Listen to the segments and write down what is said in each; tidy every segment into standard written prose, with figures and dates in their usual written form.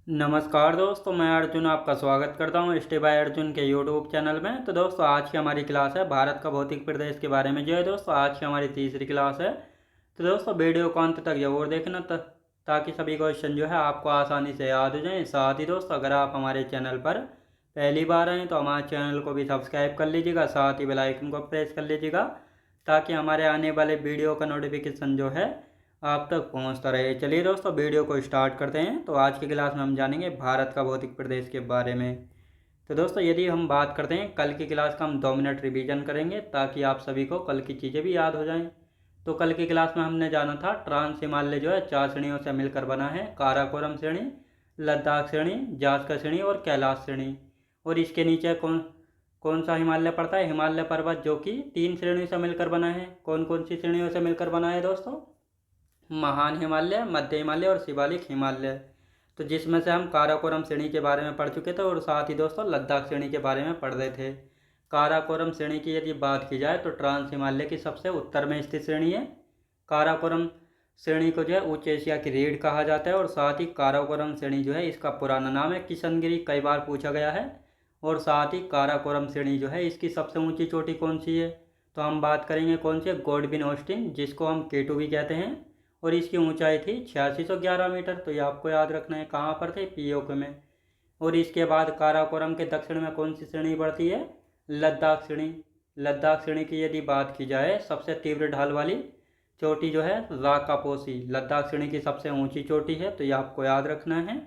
नमस्कार दोस्तों, मैं अर्जुन आपका स्वागत करता हूँ स्टे बाय अर्जुन के यूट्यूब चैनल में। तो दोस्तों आज की हमारी क्लास है भारत का भौतिक प्रदेश के बारे में। जो है दोस्तों आज की हमारी तीसरी क्लास है। तो दोस्तों वीडियो को अंत तक जरूर देखना ताकि सभी क्वेश्चन जो है आपको आसानी से याद हो जाएं। साथ ही दोस्तों अगर आप हमारे चैनल पर पहली बार आएँ तो हमारे चैनल को भी सब्सक्राइब कर लीजिएगा, साथ ही बेल आइकन को प्रेस कर लीजिएगा ताकि हमारे आने वाले वीडियो का नोटिफिकेशन जो है आप तक पहुंचता रहे। चलिए दोस्तों वीडियो को स्टार्ट करते हैं। तो आज की क्लास में हम जानेंगे भारत का भौतिक प्रदेश के बारे में। तो दोस्तों यदि हम बात करते हैं कल की क्लास का, हम 2 मिनट रिवीजन करेंगे ताकि आप सभी को कल की चीज़ें भी याद हो जाएं। तो कल की क्लास में हमने जाना था ट्रांस हिमालय जो है 4 श्रेणियों से मिलकर बना है। काराकोरम श्रेणी, लद्दाख श्रेणी, जास्कर श्रेणी और कैलाश श्रेणी। और इसके नीचे कौन कौन सा हिमालय पड़ता है? हिमालय पर्वत, जो कि 3 श्रेणियों से मिलकर बना है। कौन कौन सी श्रेणियों से मिलकर बना है दोस्तों? महान हिमालय, मध्य हिमालय और शिवालिक हिमालय। तो जिसमें से हम काराकोरम श्रेणी के बारे में पढ़ चुके थे और साथ ही दोस्तों लद्दाख श्रेणी के बारे में पढ़ रहे थे। काराकोरम श्रेणी की यदि बात की जाए तो ट्रांस हिमालय की सबसे उत्तर में स्थित श्रेणी है। काराकोरम श्रेणी को जो है उच्च एशिया की रीढ़ कहा जाता है। और साथ ही काराकोरम श्रेणी जो है इसका पुराना नाम है किशनगिरी, कई बार पूछा गया है। और साथ ही काराकोरम श्रेणी जो है इसकी सबसे ऊंची चोटी कौन सी है? तो हम बात करेंगे कौन सी है? गॉडविन ऑस्टिन, जिसको हम केटू भी कहते हैं। और इसकी ऊंचाई थी 8611 मीटर। तो ये आपको याद रखना है। कहाँ पर थे? पीओके में। और इसके बाद काराकोरम के दक्षिण में कौन सी श्रेणी पड़ती है? लद्दाख श्रेणी। लद्दाख श्रेणी की यदि बात की जाए सबसे तीव्र ढाल वाली चोटी जो है राकापोसी, लद्दाख श्रेणी की सबसे ऊंची चोटी है। तो ये आपको याद रखना है।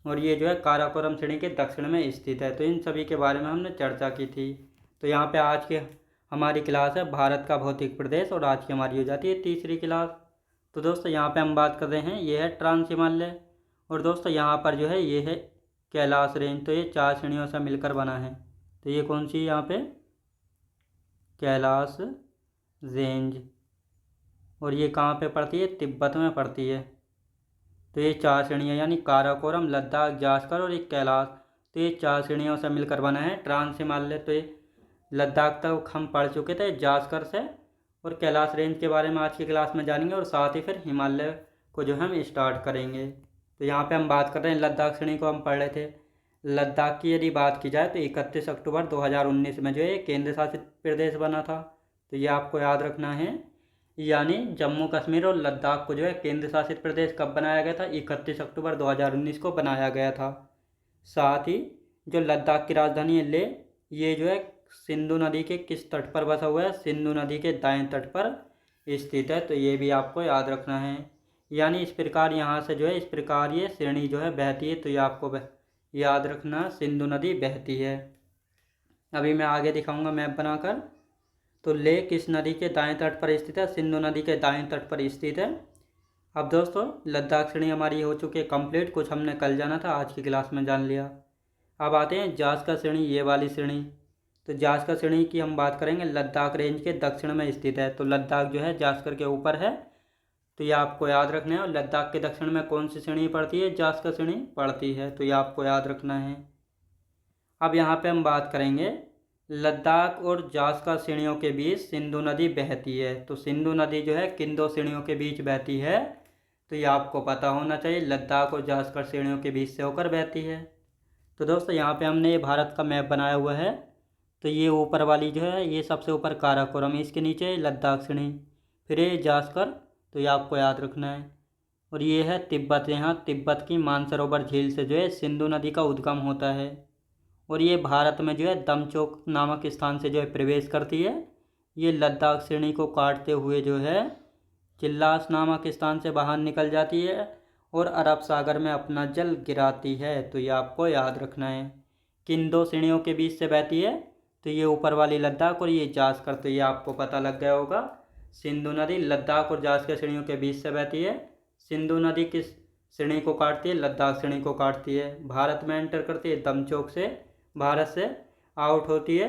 और ये जो है काराकोरम श्रेणी के दक्षिण में स्थित है। तो इन सभी के बारे में हमने चर्चा की थी। तो यहाँ पे आज की हमारी क्लास है भारत का भौतिक प्रदेश और आज की हमारी हो जाती है तीसरी क्लास। तो दोस्तों यहाँ पे हम बात कर रहे हैं, ये है ट्रांस हिमालय। और दोस्तों यहाँ पर जो है ये है कैलाश रेंज। तो ये 4 श्रेणियों से मिलकर बना है। तो ये कौन सी है यहाँ पे? कैलाश रेंज। और ये कहाँ पे पड़ती है? तिब्बत में पड़ती है। तो ये 4 श्रेणियाँ यानी काराकोरम, लद्दाख, जास्कर और एक कैलाश। तो ये 4 श्रेणियों से मिलकर बना है ट्रांस हिमालय। तो ये लद्दाख तक हम पढ़ चुके थे जास्कर से। और कैलाश रेंज के बारे में आज की क्लास में जानेंगे और साथ ही फिर हिमालय को जो हम स्टार्ट करेंगे। तो यहाँ पे हम बात कर रहे हैं लद्दाख श्रेणी को हम पढ़ रहे थे। लद्दाख की यदि बात की जाए तो 31 अक्टूबर 2019 में जो है केंद्र शासित प्रदेश बना था। तो ये आपको याद रखना है। यानी जम्मू कश्मीर और लद्दाख को जो है केंद्र शासित प्रदेश कब बनाया गया था? 31 अक्टूबर 2019 को बनाया गया था। साथ ही जो लद्दाख की राजधानी है लेह, ये जो है सिंधु नदी के किस तट पर बसा हुआ है? सिंधु नदी के दाएं तट पर स्थित है। तो ये भी आपको याद रखना है। यानी इस प्रकार यहाँ से जो है इस प्रकार ये श्रेणी जो है बहती है। तो ये आपको याद रखना, सिंधु नदी बहती है। अभी मैं आगे दिखाऊंगा मैप बनाकर। तो लेह किस नदी के दाएं तट पर स्थित है? सिंधु नदी के दाएं तट पर स्थित है। अब दोस्तों लद्दाख श्रेणी हमारी हो चुकी है कंप्लीट। कुछ हमने कल जाना था, आज की क्लास में जान लिया। अब आते हैं जास्कर श्रेणी, ये वाली श्रेणी। तो जास्कर श्रेणी की हम बात करेंगे, लद्दाख रेंज के दक्षिण में स्थित है। तो लद्दाख जो है जास्कर के ऊपर है। तो ये आपको याद रखना है। और लद्दाख के दक्षिण में कौन सी श्रेणी पड़ती है? जास्कर श्रेणी पड़ती है। तो ये आपको याद रखना है। अब यहाँ पे हम बात करेंगे लद्दाख और जास्कर श्रेणियों के बीच सिंधु नदी बहती है। तो सिंधु नदी जो है किन 2 श्रेणियों के बीच बहती है? तो ये आपको पता होना चाहिए, लद्दाख और जास्कर श्रेणियों के बीच से होकर बहती है। तो दोस्तों यहाँ पे हमने ये भारत का मैप बनाया हुआ है। तो ये ऊपर वाली जो है ये सबसे ऊपर काराकोरम, इसके नीचे लद्दाख श्रेणी, फिर ये जास्कर। तो ये आपको याद रखना है। और ये है तिब्बत। यहाँ तिब्बत की मानसरोवर झील से जो है सिंधु नदी का उद्गम होता है। और ये भारत में जो है दमचोक नामक स्थान से जो है प्रवेश करती है। ये लद्दाख श्रेणी को काटते हुए जो है चिल्लास नामक स्थान से बाहर निकल जाती है और अरब सागर में अपना जल गिराती है। तो ये आपको याद रखना है। किन 2 श्रेणियों के बीच से बहती है? तो ये ऊपर वाली लद्दाख और ये जास्कर। तो ये आपको पता लग गया होगा। सिंधु नदी लद्दाख और जास्कर श्रेणियों के बीच से बहती है। सिंधु नदी किस श्रेणी को काटती है? लद्दाख श्रेणी को काटती है। भारत में एंटर करती है दमचोक से, भारत से आउट होती है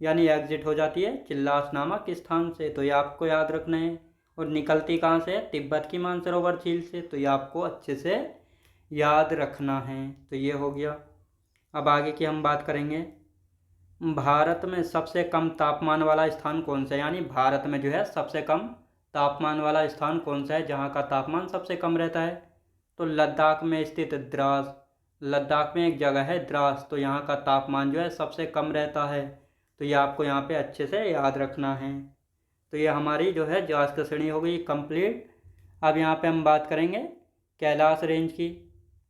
यानी एग्जिट हो जाती है चिल्लास नामक स्थान से। तो ये आपको याद रखना है। और निकलती कहाँ से है? तिब्बत की मानसरोवर झील से। तो ये आपको अच्छे से याद रखना है। तो ये हो गया। अब आगे की हम बात करेंगे, भारत में सबसे कम तापमान वाला स्थान कौन सा है? यानी भारत में जो है सबसे कम तापमान वाला स्थान कौन सा है, जहाँ का तापमान सबसे कम रहता है? तो लद्दाख में स्थित द्रास, लद्दाख में एक जगह है द्रास, तो यहाँ का तापमान जो है सबसे कम रहता है। तो ये आपको यहाँ पे अच्छे से याद रखना है। तो ये हमारी जो है जांच की श्रेणी हो गई कंप्लीट। अब यहाँ पे हम बात करेंगे कैलाश रेंज की,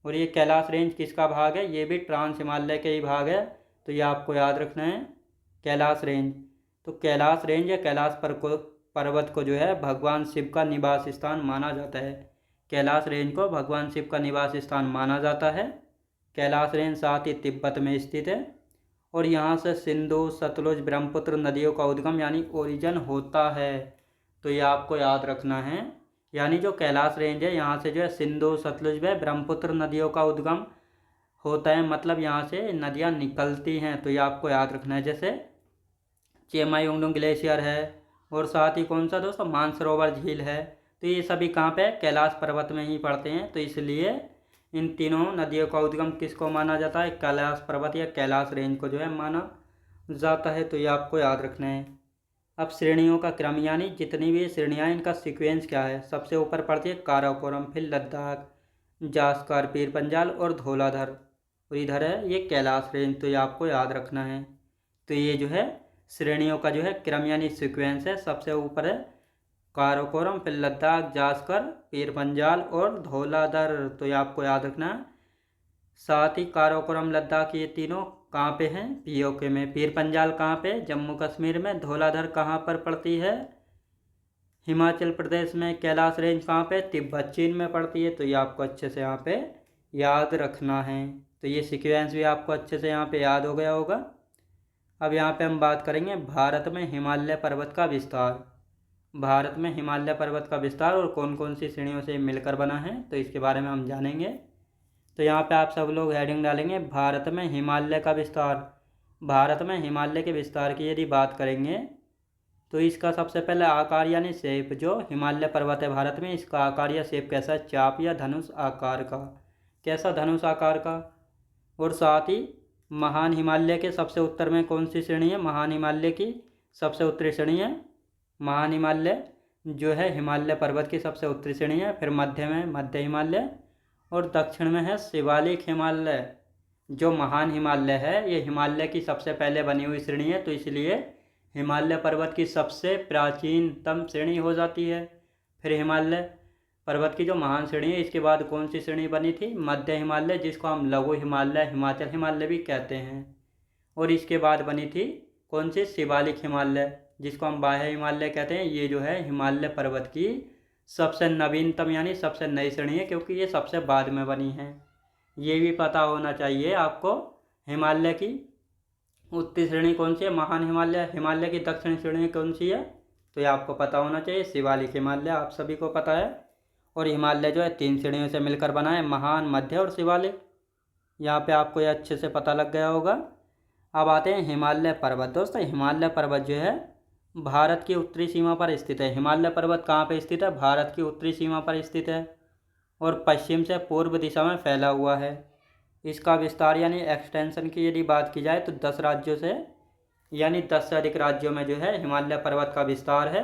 और ये कैलाश रेंज किसका भाग है, ये भी ट्रांस हिमालय के ही भाग है। तो ये आपको याद रखना है कैलाश रेंज। तो कैलाश रेंज या कैलाश पर्वत को जो है भगवान शिव का निवास स्थान माना जाता है। कैलाश रेंज को भगवान शिव का निवास स्थान माना जाता है। कैलाश रेंज साथ ही तिब्बत में स्थित है, और यहाँ से सिंधु सतलुज ब्रह्मपुत्र नदियों का उद्गम यानी ओरिजिन होता है। तो ये आपको याद रखना है, यानी जो कैलाश रेंज है यहाँ से जो है सिंधु सतलुज व ब्रह्मपुत्र नदियों का उद्गम होता है, मतलब यहाँ से नदियाँ निकलती हैं। तो ये आपको याद रखना है। जैसे चेमायुंगडुंग ग्लेशियर है, और साथ ही कौन सा दोस्तों, मानसरोवर झील है। तो ये सभी कहाँ पे, कैलाश पर्वत में ही पड़ते हैं। तो इसलिए इन तीनों नदियों का उद्गम किसको माना जाता है, कैलाश पर्वत या कैलाश रेंज को जो है माना जाता है। तो ये आपको याद रखना है। अब श्रेणियों का क्रम, यानी जितनी भी श्रेणियाँ इनका सीक्वेंस क्या है। सबसे ऊपर पड़ती है काराकोरम, फिर लद्दाख, जास्कर, पीर पंजाल और धौलाधर, और इधर है ये कैलाश रेंज। तो ये आपको याद रखना है। तो ये जो है श्रेणियों का जो है क्रम यानी सीक्वेंस है। सबसे ऊपर है काराकोरम, फिर लद्दाख, जास्कर, पीर पंजाल और धौलाधर। तो ये आपको याद रखना है। साथ ही काराकोरम, लद्दाख, ये तीनों कहाँ पे हैं, पीओके में। पीर पंजाल कहाँ पे, जम्मू कश्मीर में। धौलाधर कहाँ पर पड़ती है, हिमाचल प्रदेश में। कैलाश रेंज कहाँ पे, तिब्बत चीन में पड़ती है। तो ये आपको अच्छे से यहाँ पे याद रखना है। तो ये सीक्वेंस भी आपको अच्छे से यहाँ पे याद हो गया होगा। अब यहाँ पे हम बात करेंगे भारत में हिमालय पर्वत का विस्तार। भारत में हिमालय पर्वत का विस्तार और कौन कौन सी श्रेणियों से मिलकर बना है, तो इसके बारे में हम जानेंगे। तो यहाँ पे आप सब लोग हेडिंग डालेंगे भारत में हिमालय का विस्तार। भारत में हिमालय के विस्तार की यदि बात करेंगे तो इसका सबसे पहले आकार यानी शेप, जो हिमालय पर्वत है भारत में, इसका आकार या शेप कैसा है, चाप या धनुष आकार का। कैसा, धनुष आकार का। और साथ ही महान हिमालय के सबसे उत्तर में कौन सी श्रेणी है, महान हिमालय की सबसे उत्तरी श्रेणी है महान हिमालय, जो है हिमालय पर्वत की सबसे उत्तरी श्रेणी है। फिर मध्य में मध्य हिमालय, और दक्षिण में है शिवालिक हिमालय। जो महान हिमालय है ये हिमालय की सबसे पहले बनी हुई श्रेणी है, तो इसलिए हिमालय पर्वत की सबसे प्राचीनतम श्रेणी हो जाती है। फिर हिमालय पर्वत की जो महान श्रेणी है, इसके बाद कौन सी श्रेणी बनी थी, मध्य हिमालय, जिसको हम लघु हिमालय, हिमाचल हिमालय भी कहते हैं। और इसके बाद बनी थी कौन सी, शिवालिक हिमालय, जिसको हम बाह्य हिमालय कहते हैं। ये जो है हिमालय पर्वत की सबसे नवीनतम यानी सबसे नई श्रेणी है, क्योंकि ये सबसे बाद में बनी है। ये भी पता होना चाहिए आपको। हिमालय की उत्तरी श्रेणी कौन सी है, महान हिमालय। हिमालय की दक्षिणी श्रेणी कौन सी है, तो ये आपको पता होना चाहिए, शिवालिक हिमालय, आप सभी को पता है। और हिमालय जो है 3 श्रेणियों से मिलकर बना है, महान, मध्य और शिवालिक। यहाँ पे आपको ये अच्छे से पता लग गया होगा। अब आते हैं हिमालय पर्वत। दोस्तों हिमालय पर्वत जो है भारत की उत्तरी सीमा पर स्थित है। हिमालय पर्वत कहाँ पे स्थित है, भारत की उत्तरी सीमा पर स्थित है, और पश्चिम से पूर्व दिशा में फैला हुआ है। इसका विस्तार यानी एक्सटेंशन की यदि बात की जाए तो 10 राज्यों से यानी 10 से अधिक राज्यों में जो है हिमालय पर्वत का विस्तार है।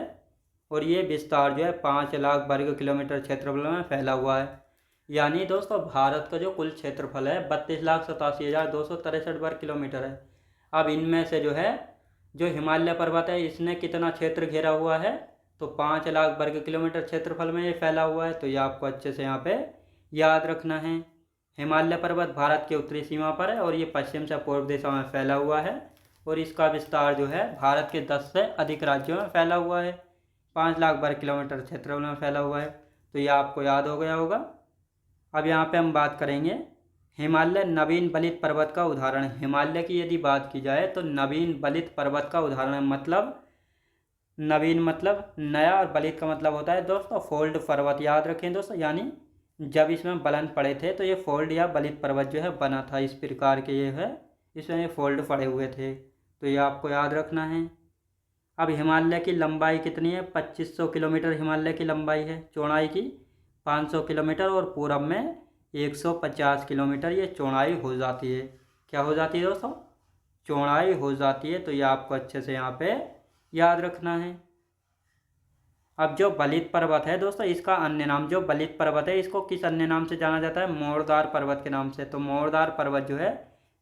और ये विस्तार जो है 5 लाख वर्ग किलोमीटर क्षेत्रफल में फैला हुआ है। यानी दोस्तों भारत का जो कुल क्षेत्रफल है 32,87,263 वर्ग किलोमीटर है। अब इनमें से जो है जो हिमालय पर्वत है इसने कितना क्षेत्र घेरा हुआ है, तो 5 लाख वर्ग किलोमीटर क्षेत्रफल में ये फैला हुआ है। तो ये आपको अच्छे से यहाँ पे याद रखना है। हिमालय पर्वत भारत के उत्तरी सीमा पर है, और ये पश्चिम से पूर्व दिशा में फैला हुआ है, और इसका विस्तार जो है भारत के 10 से अधिक राज्यों में फैला हुआ है, 5 लाख वर्ग किलोमीटर क्षेत्रफल में फैला हुआ है। तो ये आपको याद हो गया होगा। अब यहाँ पे हम बात करेंगे हिमालय नवीन बलित पर्वत का उदाहरण। हिमालय की यदि बात की जाए तो नवीन बलित पर्वत का उदाहरण, मतलब नवीन मतलब नया, और बलित का मतलब होता है दोस्तों फोल्ड पर्वत। याद रखें दोस्तों, यानी जब इसमें बलन पड़े थे तो ये फोल्ड या बलित पर्वत जो है बना था, इस प्रकार के ये है, इसमें ये फोल्ड पड़े हुए थे। तो ये आपको याद रखना है। अब हिमालय की लंबाई कितनी है, 2500 किलोमीटर हिमालय की लंबाई है, चौड़ाई की 500 किलोमीटर, और पूरब में 150 किलोमीटर ये चौड़ाई हो जाती है। क्या हो जाती है दोस्तों, चौड़ाई हो जाती है। तो ये आपको अच्छे से यहाँ पे याद रखना है। अब जो बलित पर्वत है दोस्तों, इसका अन्य नाम जो बलित पर्वत है, इसको किस अन्य नाम से जाना जाता है? मोरदार पर्वत के नाम से। तो मोरदार पर्वत जो है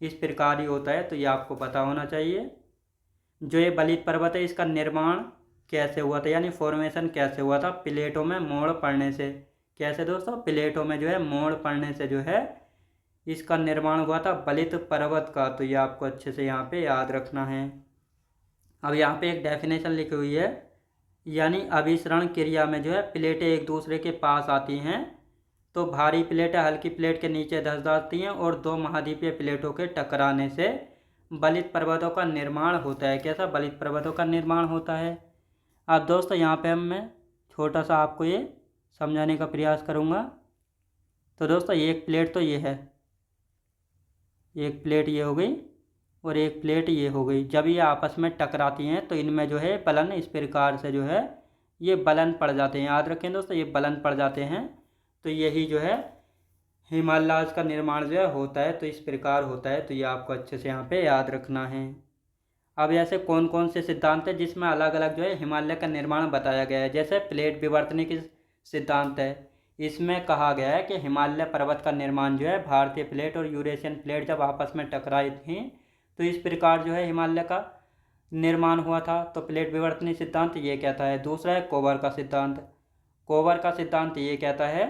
इस प्रकार ही होता है, तो ये आपको पता होना चाहिए। जो ये बलित पर्वत है, इसका निर्माण कैसे हुआ था, यानी फॉर्मेशन कैसे हुआ था? प्लेटों में मोड़ पड़ने से। कैसे दोस्तों? प्लेटों में जो है मोड़ पड़ने से जो है इसका निर्माण हुआ था बलित पर्वत का। तो ये आपको अच्छे से यहाँ पे याद रखना है। अब यहाँ पे एक डेफिनेशन लिखी हुई है, यानी अभिसरण क्रिया में जो है प्लेटें एक दूसरे के पास आती हैं तो भारी प्लेटें हल्की प्लेट के नीचे धंस जाती हैं और दो महाद्वीपीय प्लेटों के टकराने से बलित पर्वतों का निर्माण होता है। कैसा? बलित पर्वतों का निर्माण होता है। अब दोस्तों यहाँ पे मैं छोटा सा आपको ये समझाने का प्रयास करूँगा। तो दोस्तों एक प्लेट तो ये है, एक प्लेट ये हो गई और एक प्लेट ये हो गई। जब ये आपस में टकराती हैं तो इनमें जो है बलन इस प्रकार से जो है ये बलन पड़ जाते हैं। याद रखें दोस्तों, ये बलन पड़ जाते हैं। तो यही जो है हिमालयाज का निर्माण जो है होता है, तो इस प्रकार होता है। तो ये आपको अच्छे से यहाँ पे याद रखना है। अब ऐसे कौन कौन से सिद्धांत है जिसमें अलग अलग जो है हिमालय का निर्माण बताया गया है? जैसे प्लेट विवर्तनी की सिद्धांत है, इसमें कहा गया है कि हिमालय पर्वत का निर्माण जो है भारतीय प्लेट और यूरेशियन प्लेट जब आपस में टकराई थी तो इस प्रकार जो है हिमालय का निर्माण हुआ था। तो प्लेट विवर्तनी सिद्धांत ये कहता है। दूसरा है कोबर का सिद्धांत। कोबर का सिद्धांत ये कहता है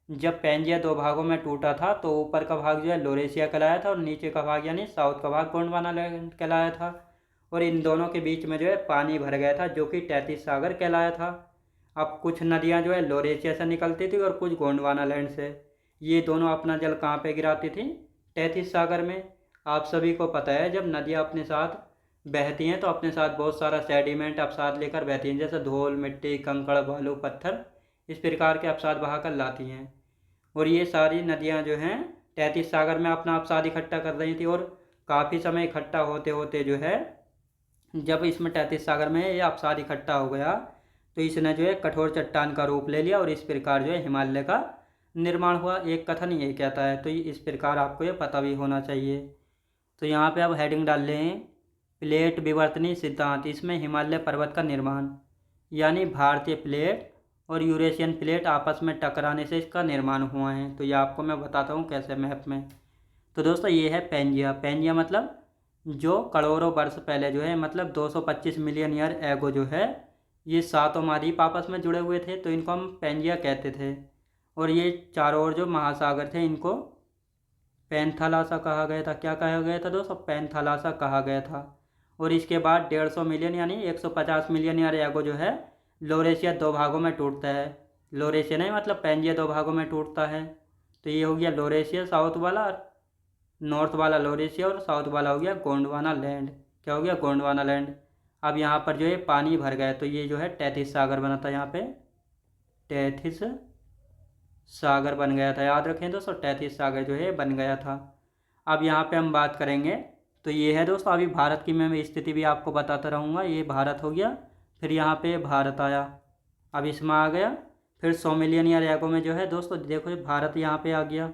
जब पैंजिया दो भागों में टूटा था तो ऊपर का भाग जो है लोरेशिया कहलाया था और नीचे का भाग यानी साउथ का भाग गोंडवाना लैंड कहलाया था। और इन दोनों के बीच में जो है पानी भर गया था जो कि तैतीस सागर कहलाया था। अब कुछ नदियां जो है लोरेशिया से निकलती थी और कुछ गोंडवाना लैंड से। ये दोनों अपना जल कहाँ पे गिराती थी? तैतीस सागर में। आप सभी को पता है जब नदियाँ अपने साथ बहती हैं तो अपने साथ बहुत सारा सेडिमेंट अपसाद लेकर बहती हैं, जैसे धूल, मिट्टी, कंकड़, बालू, पत्थर, इस प्रकार के अपसाद बहा कर लाती हैं। और ये सारी नदियाँ जो हैं तैतीस सागर में अपना अपसाद इकट्ठा कर रही थी और काफ़ी समय इकट्ठा होते होते जो है जब इसमें तैतीस सागर में ये अपसाद इकट्ठा हो गया तो इसने जो है कठोर चट्टान का रूप ले लिया और इस प्रकार जो है हिमालय का निर्माण हुआ। एक कथन ये कहता है, तो इस प्रकार आपको ये पता भी होना चाहिए। तो यहाँ पे अब हेडिंग डाल लें प्लेट विवर्तनी सिद्धांत। इसमें हिमालय पर्वत का निर्माण यानी भारतीय प्लेट और यूरेशियन प्लेट आपस में टकराने से इसका निर्माण हुआ है। तो ये आपको मैं बताता हूँ कैसे मैप में। तो दोस्तों ये है पैंजिया। पैंजिया मतलब जो करोड़ों वर्ष पहले जो है मतलब 225 मिलियन ईयर एगो जो है ये सातों महाद्वीप आपस में जुड़े हुए थे तो इनको हम पैंजिया कहते थे। और ये चारों ओर जो महासागर थे इनको पैंथालासा कहा गया था। क्या कहा गया था दोस्तों? पैंथालासा कहा गया था। और इसके बाद 150 मिलियन यानी 150 मिलियन ईयर एगो जो है लोरेशिया दो भागों में टूटता है। लोरेशिया नहीं मतलब पैंजिया दो भागों में टूटता है। तो ये हो गया लोरेशिया साउथ वाला, नॉर्थ वाला लोरेशिया और साउथ वाला हो गया गोंडवाना लैंड। क्या हो गया? गोंडवाना लैंड। अब यहाँ पर जो है पानी भर गया तो ये जो है तैतीस सागर बना था। यहाँ पे तैतीस सागर बन गया था। याद रखें दोस्तों, तैतीस सागर जो है बन गया था। अब यहाँ पे हम बात करेंगे तो ये है दोस्तों, अभी भारत की मैं स्थिति भी आपको बताता रहूँगा। ये भारत हो गया, फिर यहाँ पे भारत आया, अब इसमें आ गया, फिर 100 मिलियन ईयर एगो में जो है दोस्तों देखो भारत यहाँ पे आ गया।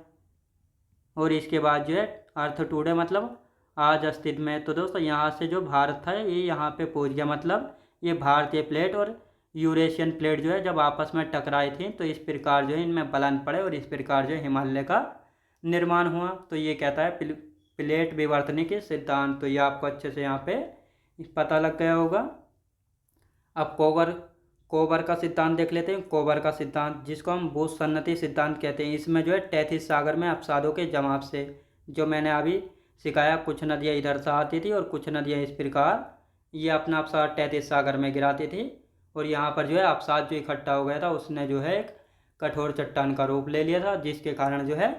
और इसके बाद जो है अर्थ टुडे मतलब आज अस्तित्व में। तो दोस्तों यहाँ से जो भारत था ये यहाँ पे पहुँच गया, मतलब ये भारतीय प्लेट और यूरेशियन प्लेट जो है जब आपस में टकराई थी तो इस प्रकार जो है इनमें बलन पड़े और इस प्रकार जो है हिमालय का निर्माण हुआ। तो ये कहता है प्लेट विवर्तनी के सिद्धांत। तो ये आपको अच्छे से यहाँ पे पता लग गया होगा। अब कोबर का सिद्धांत देख लेते हैं। कोबर का सिद्धांत जिसको हम भूसन्नति सिद्धांत कहते हैं, इसमें जो है तैतीस सागर में अपसादों के जमाव से, जो मैंने अभी सिखाया, कुछ नदियाँ इधर से आती थी और कुछ नदियाँ इस प्रकार ये अपना अपसाद तैतीस सागर में गिराती थी और यहाँ पर जो है अपसाद जो इकट्ठा हो गया था उसने जो है एक कठोर चट्टान का रूप ले लिया था जिसके कारण जो है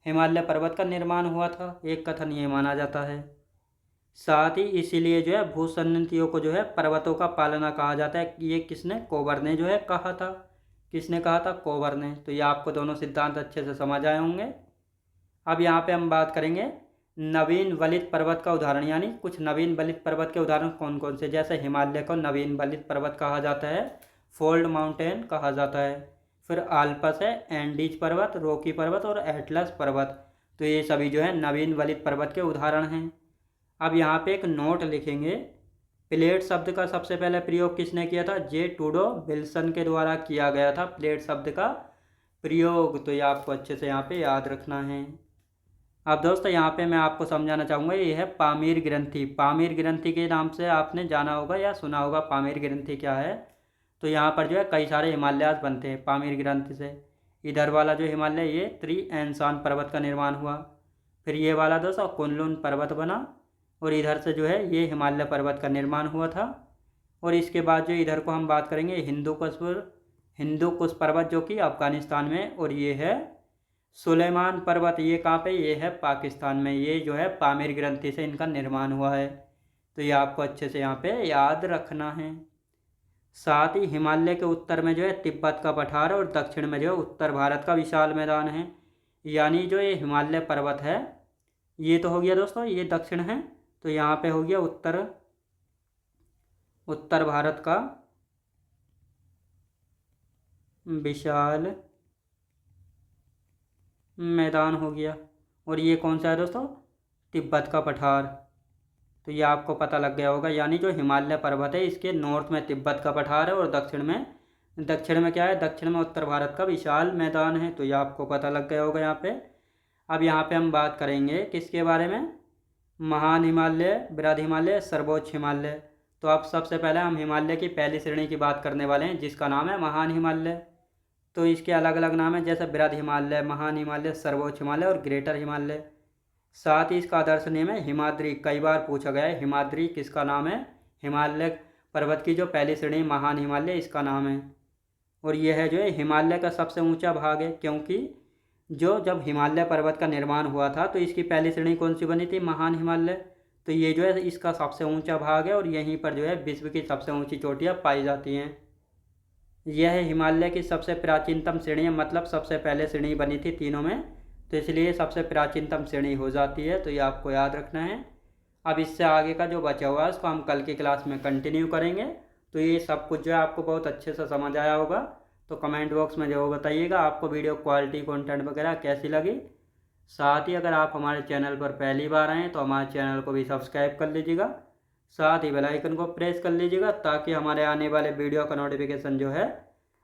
हिमालय पर्वत का निर्माण हुआ था। एक कथन ये माना जाता है। साथ ही इसीलिए जो है भूसन्नतियों को जो है पर्वतों का पालना कहा जाता है। ये किसने? कोबर ने जो है कहा था। किसने कहा था? कोबर ने। तो ये आपको दोनों सिद्धांत अच्छे से समझ आए होंगे। अब यहाँ पे हम बात करेंगे नवीन बलित पर्वत का उदाहरण, यानी कुछ नवीन बलित पर्वत के उदाहरण कौन कौन से। जैसे हिमालय को नवीन बलित पर्वत कहा जाता है, फोल्ड माउंटेन कहा जाता है, फिर आल्पस है, एंडीज पर्वत, रॉकी पर्वत और एटलस पर्वत। तो ये सभी जो है नवीन बलित पर्वत के उदाहरण हैं। अब यहाँ पे एक नोट लिखेंगे, प्लेट शब्द का सबसे पहले प्रयोग किसने किया था? जे टूडो विल्सन के द्वारा किया गया था प्लेट शब्द का प्रयोग। तो ये आपको अच्छे से यहाँ पे याद रखना है। अब दोस्तों यहाँ पे मैं आपको समझाना चाहूँगा, ये है पामीर ग्रंथि। पामीर ग्रंथि के नाम से आपने जाना होगा या सुना होगा। पामीर ग्रंथि क्या है? तो यहाँ पर जो है कई सारे हिमालयास बनते हैं पामीर ग्रंथि से। इधर वाला जो हिमालय ये त्रिएनसान पर्वत का निर्माण हुआ। फिर ये वाला दोस्तों कुनलुन पर्वत बना और इधर से जो है ये हिमालय पर्वत का निर्माण हुआ था। और इसके बाद जो इधर को हम बात करेंगे हिंदू कुश पर्वत जो कि अफगानिस्तान में, और ये है सुलेमान पर्वत। ये कहाँ पे? ये है पाकिस्तान में। ये जो है पामीर ग्रंथि से इनका निर्माण हुआ है। तो ये आपको अच्छे से यहाँ पे याद रखना है। साथ ही हिमालय के उत्तर में जो है तिब्बत का पठार और दक्षिण में जो है उत्तर भारत का विशाल मैदान है। यानी जो ये हिमालय पर्वत है ये तो हो गया दोस्तों, ये दक्षिण है। तो यहाँ पे हो गया उत्तर भारत का विशाल मैदान हो गया। और ये कौन सा है दोस्तों? तिब्बत का पठार। तो ये आपको पता लग गया होगा। यानी जो हिमालय पर्वत है इसके नॉर्थ में तिब्बत का पठार है और दक्षिण में क्या है? दक्षिण में उत्तर भारत का विशाल मैदान है। तो ये आपको पता लग गया होगा यहाँ पे। अब यहाँ पे हम बात करेंगे किसके बारे में? महान हिमालय, बृहद हिमालय, सर्वोच्च हिमालय। तो अब सबसे पहले हम हिमालय की पहली श्रेणी की बात करने वाले हैं जिसका नाम है महान हिमालय। तो इसके अलग अलग नाम है, जैसे बृहद हिमालय, महान हिमालय, सर्वोच्च हिमालय और ग्रेटर हिमालय। साथ ही इसका आदर्श नेम है हिमाद्री। कई बार पूछा गया है हिमाद्री किसका नाम है? हिमालय पर्वत की जो पहली श्रेणी महान हिमालय इसका नाम है। और यह है जो है हिमालय का सबसे ऊंचा भाग है, क्योंकि जब हिमालय पर्वत का निर्माण हुआ था तो इसकी पहली श्रेणी कौन सी बनी थी? महान हिमालय। तो ये जो है इसका सबसे ऊंचा भाग है और यहीं पर जो है विश्व की सबसे ऊंची चोटियाँ पाई जाती हैं। यह हिमालय की सबसे प्राचीनतम श्रेणी है, मतलब सबसे पहले श्रेणी बनी थी तीनों में, तो इसलिए सबसे प्राचीनतम श्रेणी हो जाती है। तो ये आपको याद रखना है। अब इससे आगे का जो बचा हुआ है उसको हम कल की क्लास में कंटिन्यू करेंगे। तो ये सब कुछ जो है आपको बहुत अच्छे से समझ आया होगा। तो कमेंट बॉक्स में जरूर बताइएगा आपको वीडियो क्वालिटी कंटेंट वगैरह कैसी लगी। साथ ही अगर आप हमारे चैनल पर पहली बार आएँ तो हमारे चैनल को भी सब्सक्राइब कर लीजिएगा। साथ ही बेल आइकन को प्रेस कर लीजिएगा ताकि हमारे आने वाले वीडियो का नोटिफिकेशन जो है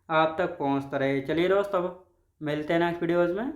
आप तक पहुंचता रहे। चलिए दोस्तों, अब मिलते हैं नेक्स्ट वीडियोज़ में।